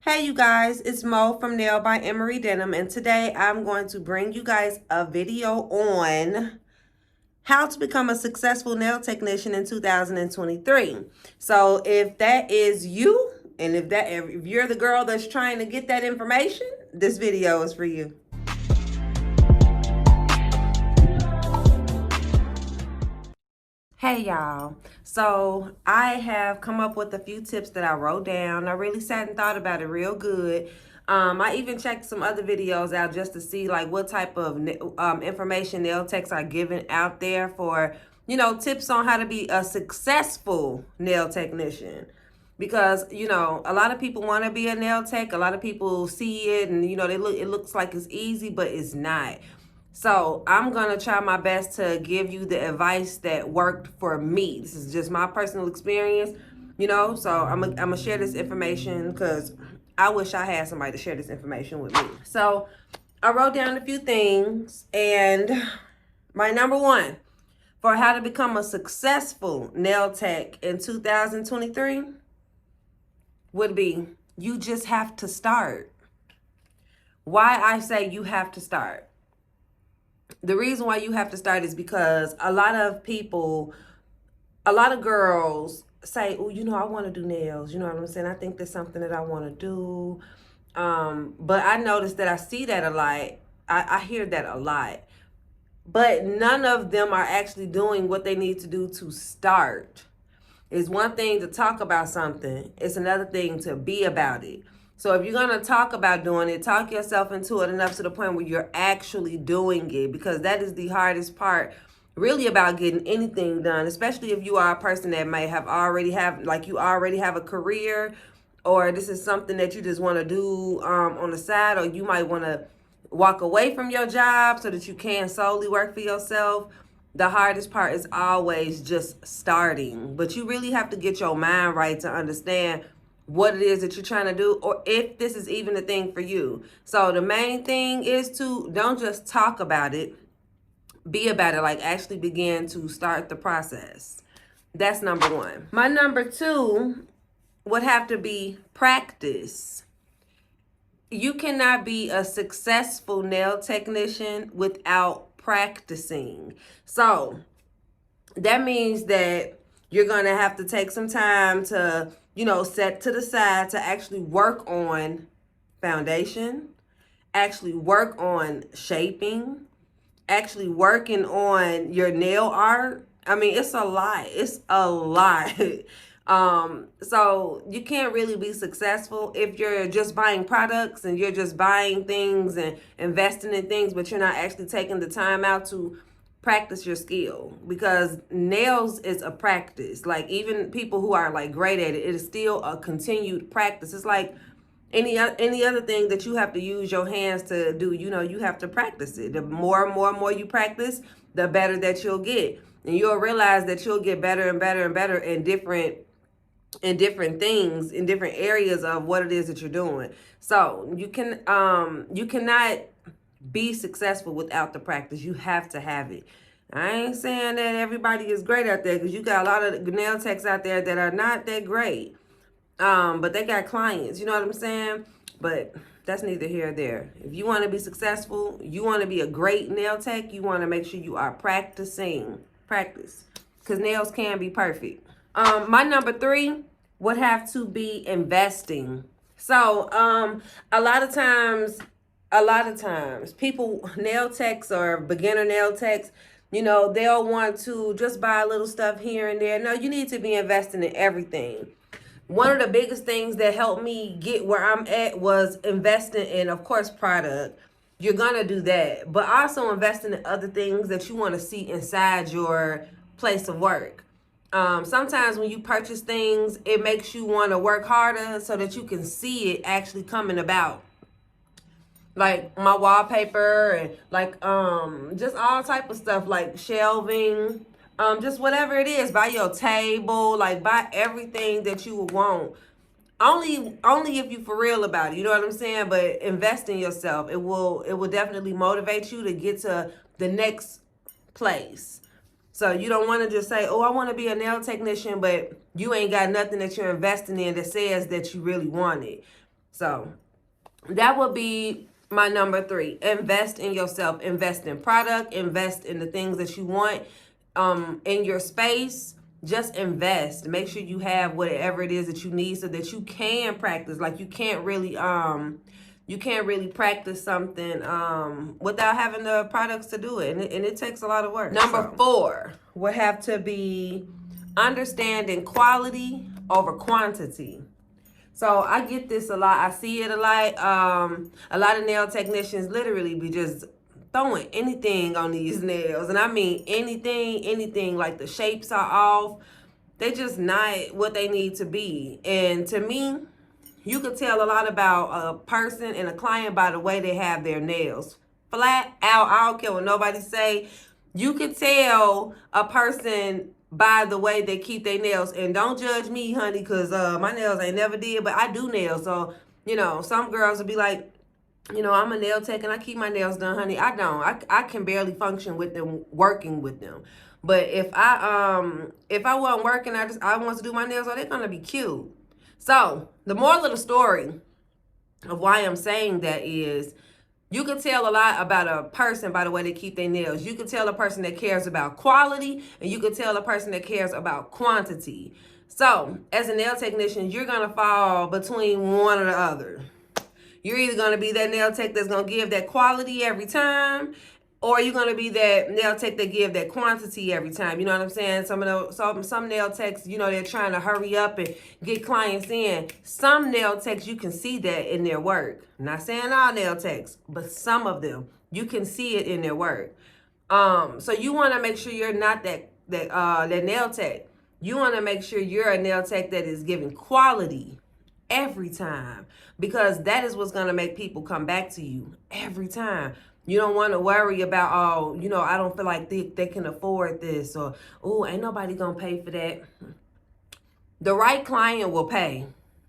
Hey you guys, it's Mo from NailedByEmoriDenim, and today I'm going to bring you guys a video on how to become a successful nail technician in 2023. So if that is you, and if you're the girl that's trying to get that information, this video is for you. Hey y'all, so I have come up with a few tips that I wrote down. I really sat and thought about it real good. I even checked some other videos out just to see like what type of information nail techs are giving out there for, tips on how to be a successful nail technician. Because, a lot of people want to be a nail tech. A lot of people see it and, it looks like it's easy, but it's not. So I'm going to try my best to give you the advice that worked for me. This is just my personal experience, so I'm going to share this information because I wish I had somebody to share this information with me. So I wrote down a few things, and my number one for how to become a successful nail tech in 2023 would be you just have to start. Why I say you have to start. The reason why you have to start is because a lot of girls say, oh, I want to do nails. You know what I'm saying? I think that's something that I want to do. But I noticed that I see that a lot. I hear that a lot. But none of them are actually doing what they need to do to start. It's one thing to talk about something. It's another thing to be about it. So if you're going to talk about doing it, talk yourself into it enough to the point where you're actually doing it, because that is the hardest part really about getting anything done, especially if you are a person that may already have a career, or this is something that you just want to do on the side, or you might want to walk away from your job so that you can solely work for yourself. The hardest part is always just starting, but you really have to get your mind right to understand what it is that you're trying to do, or if this is even a thing for you. So the main thing is to don't just talk about it, be about it, like actually begin to start the process. That's number one. My number two would have to be practice. You cannot be a successful nail technician without practicing. So that means that you're going to have to take some time to set to the side to actually work on foundation, actually work on shaping, actually working on your nail art. I mean, it's a lot. It's a lot. So you can't really be successful if you're just buying products and you're just buying things and investing in things, but you're not actually taking the time out to practice your skill, because nails is a practice. Like even people who are like great at it, it is still a continued practice. It's like any other thing that you have to use your hands to do. You have to practice it. The more you practice, the better that you'll get, and you'll realize that you'll get better and better and better in different things, in different areas of what it is that you're doing. So you cannot be successful without the practice. You have to have it. I ain't saying that everybody is great out there, because you got a lot of nail techs out there that are not that great. But they got clients, you know what I'm saying? But that's neither here nor there. If you want to be successful, you want to be a great nail tech, you want to make sure you are practicing. Practice. Because nails can be perfect. My number three would have to be investing. So a lot of times people, nail techs or beginner nail techs, they'll want to just buy a little stuff here and there. No, you need to be investing in everything. One of the biggest things that helped me get where I'm at was investing in, of course, product. You're going to do that, but also investing in other things that you want to see inside your place of work. Sometimes when you purchase things, it makes you want to work harder so that you can see it actually coming about. Like my wallpaper and like just all type of stuff, like shelving, just whatever it is. Buy your table, like buy everything that you would want. Only if you for real about it, you know what I'm saying? But invest in yourself. It will definitely motivate you to get to the next place. So you don't want to just say, oh, I want to be a nail technician, but you ain't got nothing that you're investing in that says that you really want it. So that would be my number 3. Invest in yourself. Invest in product. Invest in the things that you want in your space. Just invest. Make sure you have whatever it is that you need so that you can practice. Like, you can't really practice something without having the products to do it. And it takes a lot of work. Number 4 would have to be understanding quality over quantity. So I get this a lot. I see it a lot. A lot of nail technicians literally be just throwing anything on these nails. And I mean anything. Like, the shapes are off. They just not what they need to be. And to me, you can tell a lot about a person and a client by the way they have their nails. Flat out, I don't care what nobody say. You can tell a person by the way they keep their nails. And don't judge me, honey, because my nails ain't never did, but I do nails. So, some girls will be like, I'm a nail tech and I keep my nails done, honey. I don't. I can barely function with them, working with them. But if I wasn't working, I want to do my nails, they're gonna be cute. So the moral of the story of why I'm saying that is, you can tell a lot about a person by the way they keep their nails. You can tell a person that cares about quality, and you can tell a person that cares about quantity. So as a nail technician, you're going to fall between one or the other. You're either going to be that nail tech that's going to give that quality every time, or you're going to be that nail tech that give that quantity every time. You know what I'm saying? Some nail techs, they're trying to hurry up and get clients in. Some nail techs, you can see that in their work. I'm not saying all nail techs, but some of them, you can see it in their work. So you want to make sure you're not that nail tech. You want to make sure you're a nail tech that is giving quality every time, because that is what's going to make people come back to you every time. You don't want to worry about, I don't feel like they can afford this, or, ain't nobody going to pay for that. The right client will pay.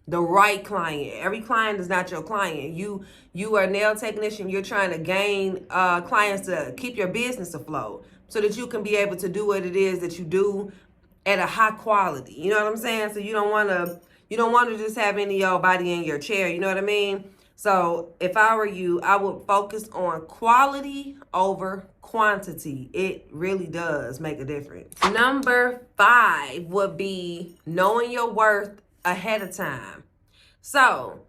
The right client. Every client is not your client. You are a nail technician. You're trying to gain clients to keep your business afloat so that you can be able to do what it is that you do at a high quality. You know what I'm saying? So you don't want to just have any old body in your chair. You know what I mean? So if I were you, I would focus on quality over quantity. It really does make a difference. Number 5 would be knowing your worth ahead of time. So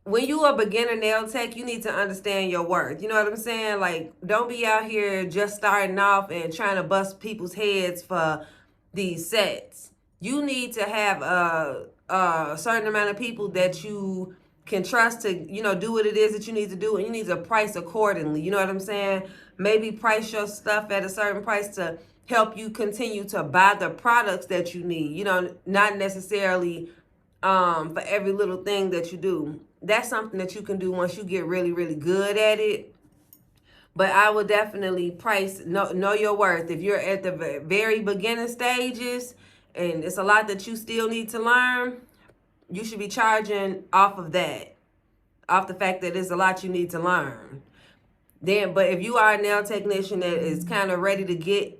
when you are a beginner nail tech, you need to understand your worth. You know what I'm saying? Like, don't be out here just starting off and trying to bust people's heads for these sets. You need to have a certain amount of people that you can trust to, do what it is that you need to do, and you need to price accordingly. You know what I'm saying? Maybe price your stuff at a certain price to help you continue to buy the products that you need. Not necessarily for every little thing that you do. That's something that you can do once you get really, really good at it. But I would definitely know your worth. If you're at the very beginning stages and it's a lot that you still need to learn, you should be charging off of that, off the fact that there's a lot you need to learn. But if you are a nail technician that is kind of ready to get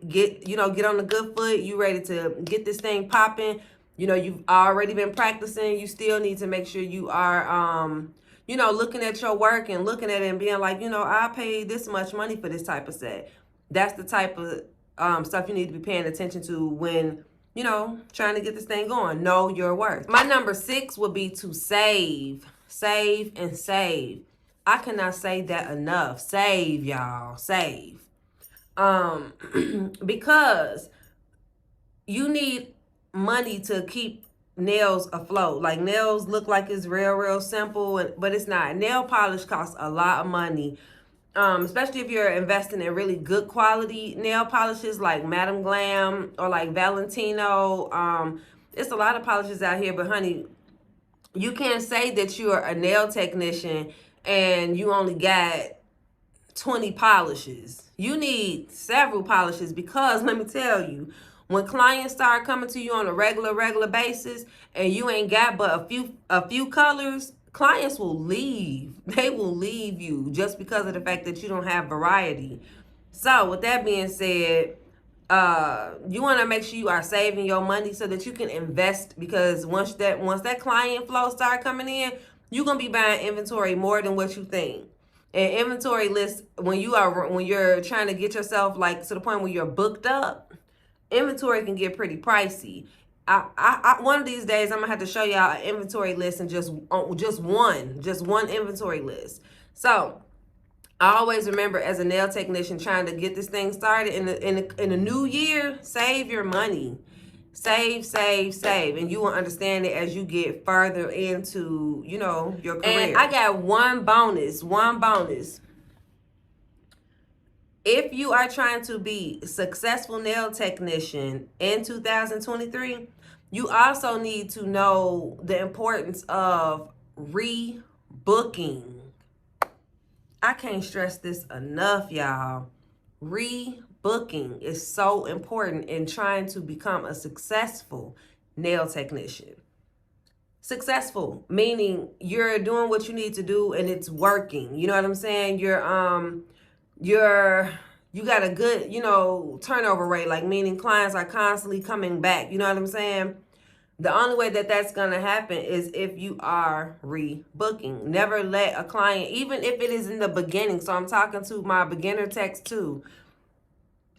on the good foot, you ready to get this thing popping, you've already been practicing, you still need to make sure you are, looking at your work and looking at it and being like, I paid this much money for this type of set. That's the type of stuff you need to be paying attention to when, trying to get this thing going. Know your worth. My number 6 would be to save. Save and save. I cannot say that enough. Save, y'all. Save. Because you need money to keep nails afloat. Like, nails look like it's real simple, but it's not. Nail polish costs a lot of money. Especially if you're investing in really good quality nail polishes like Madam Glam or like Valentino. It's a lot of polishes out here, but honey, you can't say that you're a nail technician and you only got 20 polishes. You need several polishes, because let me tell you, when clients start coming to you on a regular basis and you ain't got but a few colors, clients will leave. They will leave you just because of the fact that you don't have variety. So with that being said, you want to make sure you are saving your money so that you can invest, because once that client flow start coming in, you're gonna be buying inventory more than what you think. And inventory lists, when you're trying to get yourself like to the point where you're booked up, inventory can get pretty pricey. One of these days I'm gonna have to show y'all an inventory list and just one inventory list. So I always remember, as a nail technician trying to get this thing started in the new year, save your money. Save, and you will understand it as you get further into, your career. And I got one bonus. If you are trying to be a successful nail technician in 2023, you also need to know the importance of rebooking. I can't stress this enough, y'all. Rebooking is so important in trying to become a successful nail technician. Successful, meaning you're doing what you need to do and it's working. You know what I'm saying? You got a good, turnover rate, like meaning clients are constantly coming back. You know what I'm saying? The only way that that's going to happen is if you are rebooking. Never let a client, even if it is in the beginning. So I'm talking to my beginner techs too.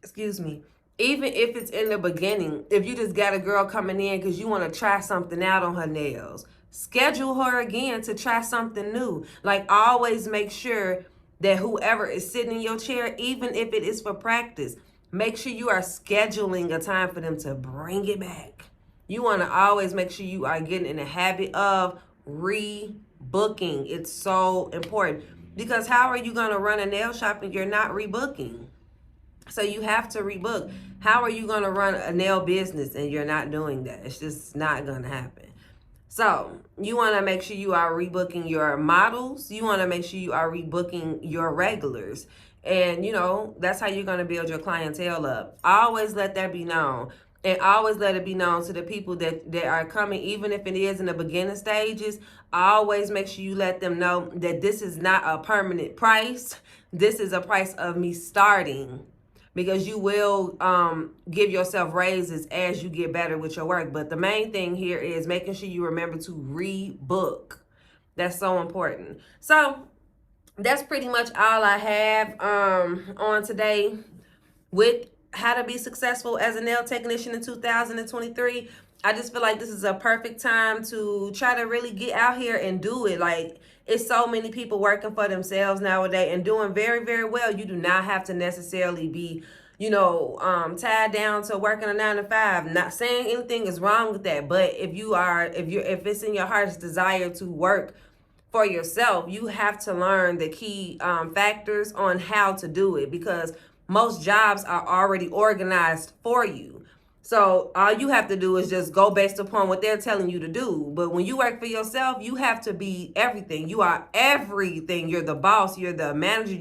Excuse me. Even if it's in the beginning, if you just got a girl coming in because you want to try something out on her nails, schedule her again to try something new. Like, always make sure that whoever is sitting in your chair, even if it is for practice, make sure you are scheduling a time for them to bring it back. You want to always make sure you are getting in the habit of rebooking. It's so important, because how are you going to run a nail shop if you're not rebooking? So you have to rebook. How are you going to run a nail business and you're not doing that? It's just not going to happen. So you want to make sure you are rebooking your models. You want to make sure you are rebooking your regulars. And, that's how you're going to build your clientele up. Always let that be known. And always let it be known to the people that are coming, even if it is in the beginning stages. Always make sure you let them know that this is not a permanent price. This is a price of me starting. Because you will give yourself raises as you get better with your work. But the main thing here is making sure you remember to rebook. That's so important. So that's pretty much all I have on today with how to be successful as a nail technician in 2023. I just feel like this is a perfect time to try to really get out here and do it. Like, it's so many people working for themselves nowadays and doing very, very well. You do not have to necessarily be, tied down to working a 9 to 5. Not saying anything is wrong with that, but if it's in your heart's desire to work for yourself, you have to learn the key factors on how to do it, because most jobs are already organized for you. So all you have to do is just go based upon what they're telling you to do. But when you work for yourself, you have to be everything. You are everything. You're the boss. You're the manager.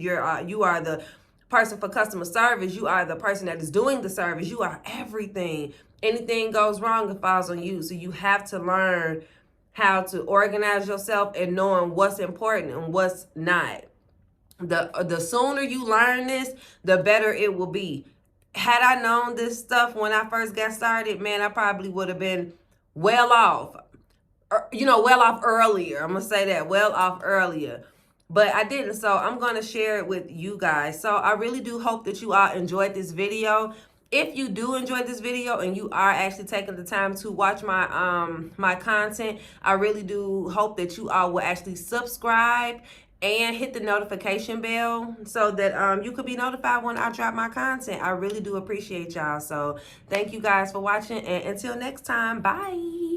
You are the person for customer service. You are the person that is doing the service. You are everything. Anything goes wrong, it falls on you. So you have to learn how to organize yourself and knowing what's important and what's not. The sooner you learn this, the better it will be. Had I known this stuff when I first got started, man, I probably would have been well off earlier. I'm going to say that, well off earlier. But I didn't, so I'm going to share it with you guys. So I really do hope that you all enjoyed this video. If you do enjoy this video and you are actually taking the time to watch my content, I really do hope that you all will actually subscribe and hit the notification bell so that you could be notified when I drop my content. I really do appreciate y'all. So thank you guys for watching, and until next time, bye.